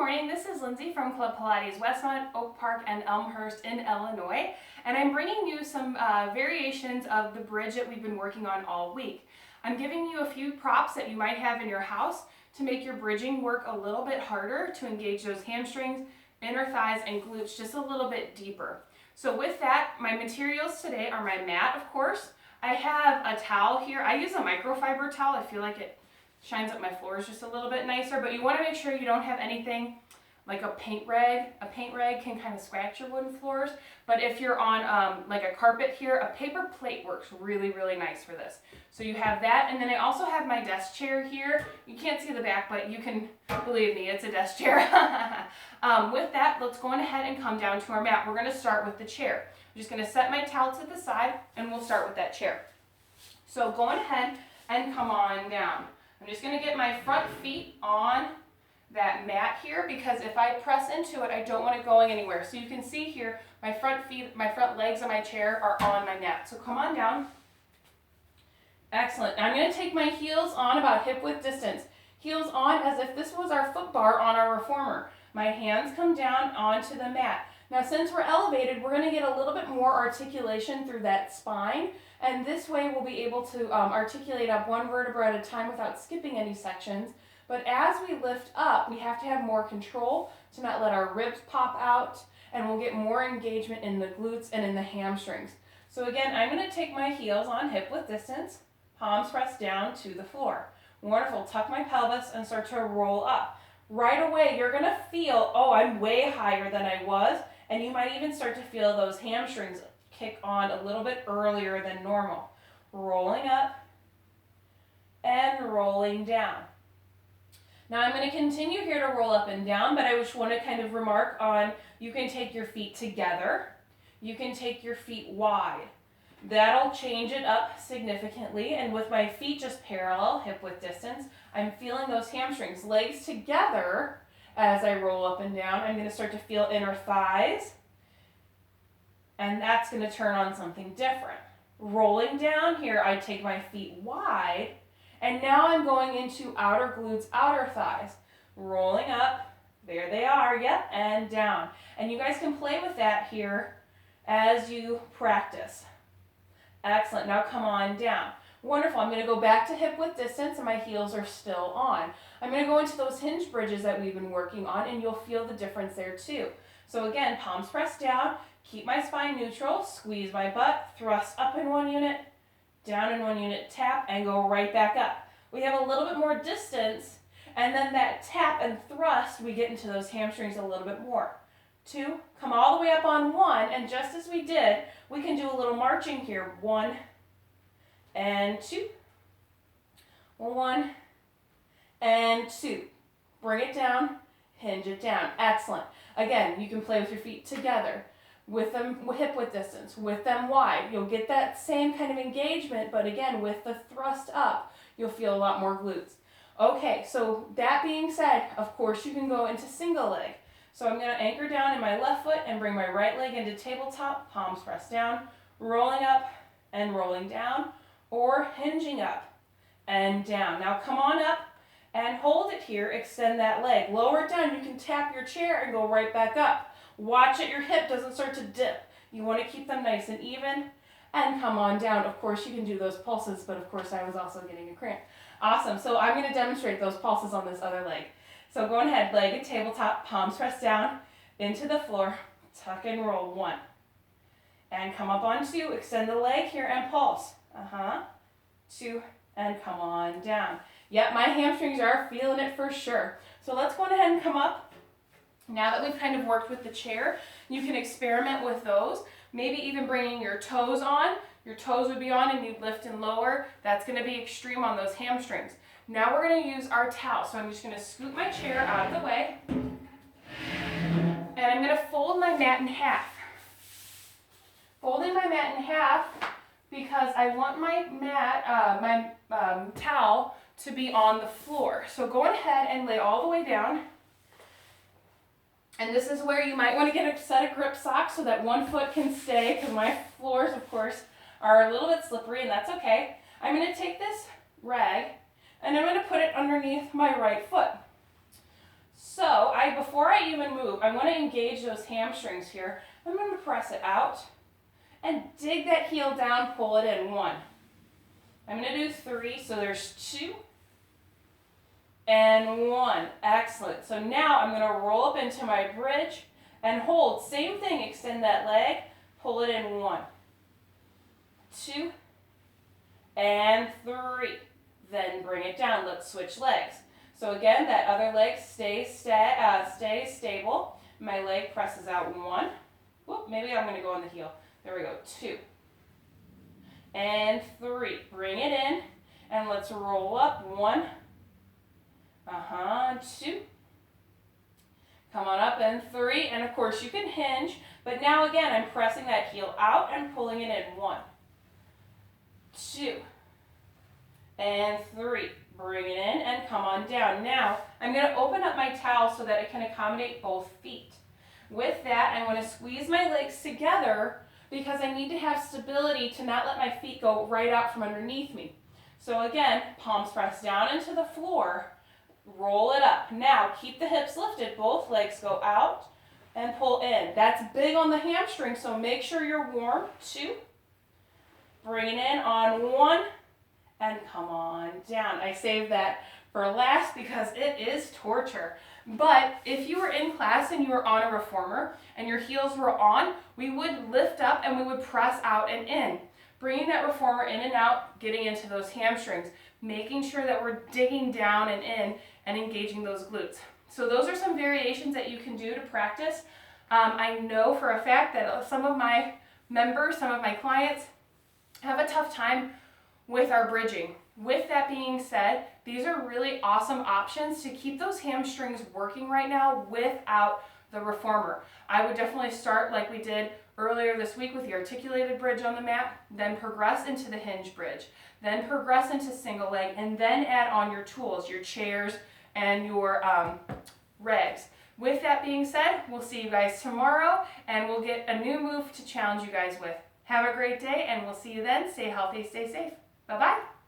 morning, this is Lindsay from Club Pilates Westmont, Oak Park, and Elmhurst in Illinois, and I'm bringing you some variations of the bridge that we've been working on all week. I'm giving you a few props that you might have in your house to make your bridging work a little bit harder, to engage those hamstrings, inner thighs, and glutes just a little bit deeper. So with that, my materials today are my mat, of course. I have a towel here. I use a microfiber towel. I feel like it shines up my floors just a little bit nicer, but you want to make sure you don't have anything like a paint rag. A paint rag can kind of scratch your wooden floors, but if you're on like a carpet here, a paper plate works really, really nice for this. So you have that, and then I also have my desk chair here. You can't see the back, but you can, believe me, it's a desk chair. With that, let's go on ahead and come down to our mat. We're going to start with the chair. I'm just going to set my towel to the side, and we'll start with that chair. So go on ahead and come on down. I'm just going to get my front feet on that mat here, because if I press into it, I don't want it going anywhere. So you can see here, my front feet, my front legs on my chair are on my mat. So come on down. Excellent. Now I'm going to take my heels on about hip width distance. Heels on as if this was our foot bar on our reformer. My hands come down onto the mat. Now since we're elevated, we're going to get a little bit more articulation through that spine, and this way we'll be able to articulate up one vertebra at a time without skipping any sections. But as we lift up, we have to have more control to not let our ribs pop out, and we'll get more engagement in the glutes and in the hamstrings. So again, I'm going to take my heels on hip width distance, palms pressed down to the floor. Wonderful. Tuck my pelvis and start to roll up. Right away, you're going to feel, oh, I'm way higher than I was, and you might even start to feel those hamstrings kick on a little bit earlier than normal. Rolling up and rolling down. Now I'm going to continue here to roll up and down, but I just want to kind of remark on, you can take your feet together. You can take your feet wide. That'll change it up significantly, and with my feet just parallel, hip width distance, I'm feeling those hamstrings. Legs together as I roll up and down, I'm going to start to feel inner thighs, and that's going to turn on something different. Rolling down here, I take my feet wide, and now I'm going into outer glutes, outer thighs. Rolling up, there they are, yep, and down. And you guys can play with that here as you practice. Excellent, now come on down. Wonderful, I'm going to go back to hip width distance, and my heels are still on. I'm going to go into those hinge bridges that we've been working on, and you'll feel the difference there too. So again, palms pressed down, keep my spine neutral, squeeze my butt, thrust up in one unit, down in one unit, tap, and go right back up. We have a little bit more distance, and then that tap and thrust, we get into those hamstrings a little bit more. 2, come all the way up on 1, and just as we did, we can do a little marching here. 1 and 2. 1 and 2. Bring it down, hinge it down. Excellent. Again, you can play with your feet together, with them hip width distance, with them wide. You'll get that same kind of engagement, but again, with the thrust up, you'll feel a lot more glutes. Okay, so that being said, of course you can go into single leg. So I'm going to anchor down in my left foot and bring my right leg into tabletop, palms pressed down, rolling up and rolling down, or hinging up and down. Now come on up and hold it here, extend that leg. Lower it down, you can tap your chair and go right back up. Watch it, your hip doesn't start to dip. You want to keep them nice and even, and come on down. Of course, you can do those pulses, but of course I was also getting a cramp. Awesome, so I'm going to demonstrate those pulses on this other leg. So go ahead, leg and tabletop, palms pressed down into the floor, tuck and roll. 1. And come up on 2, extend the leg here and pulse. 2, and come on down. Yep, my hamstrings are feeling it for sure. So let's go ahead and come up. Now that we've kind of worked with the chair, you can experiment with those. Maybe even bringing your toes on. Your toes would be on and you'd lift and lower. That's going to be extreme on those hamstrings. Now we're going to use our towel. So I'm just going to scoot my chair out of the way. And I'm going to fold my mat in half. Folding my mat in half because I want my mat, towel to be on the floor. So go ahead and lay all the way down. And this is where you might want to get a set of grip socks so that one foot can stay, because my floors, of course, are a little bit slippery, and that's okay. I'm going to take this rag, and I'm going to put it underneath my right foot. So before I even move, I want to engage those hamstrings here. I'm going to press it out and dig that heel down, pull it in. 1. I'm going to do 3, so there's 2 and 1. Excellent. So now I'm going to roll up into my bridge and hold. Same thing, extend that leg, pull it in. 1, 2, and 3. Then bring it down. Let's switch legs. So again, that other leg stays stable. My leg presses out. 1. Whoop, maybe I'm going to go on the heel. There we go. 2 and 3. Bring it in and let's roll up. 1. 2. Come on up and 3. And of course you can hinge, but now again I'm pressing that heel out and pulling it in. 1, 2, and 3. Bring it in and come on down. Now I'm going to open up my towel so that it can accommodate both feet. With that, I'm going to squeeze my legs together because I need to have stability to not let my feet go right out from underneath me. So again, palms press down into the floor, roll it up. Now keep the hips lifted, both legs go out and pull in. That's big on the hamstring, so make sure you're warm. 2, bring it in on 1, and come on down. I saved that for last because it is torture. But if you were in class and you were on a reformer and your heels were on, we would lift up and we would press out and in. Bringing that reformer in and out, getting into those hamstrings, making sure that we're digging down and in and engaging those glutes. So those are some variations that you can do to practice. I know for a fact that some of my members, some of my clients have a tough time with our bridging. With that being said, these are really awesome options to keep those hamstrings working right now without the reformer. I would definitely start like we did earlier this week with the articulated bridge on the mat, then progress into the hinge bridge, then progress into single leg, and then add on your tools, your chairs and your regs. With that being said, we'll see you guys tomorrow and we'll get a new move to challenge you guys with. Have a great day and we'll see you then. Stay healthy, stay safe. Bye-bye.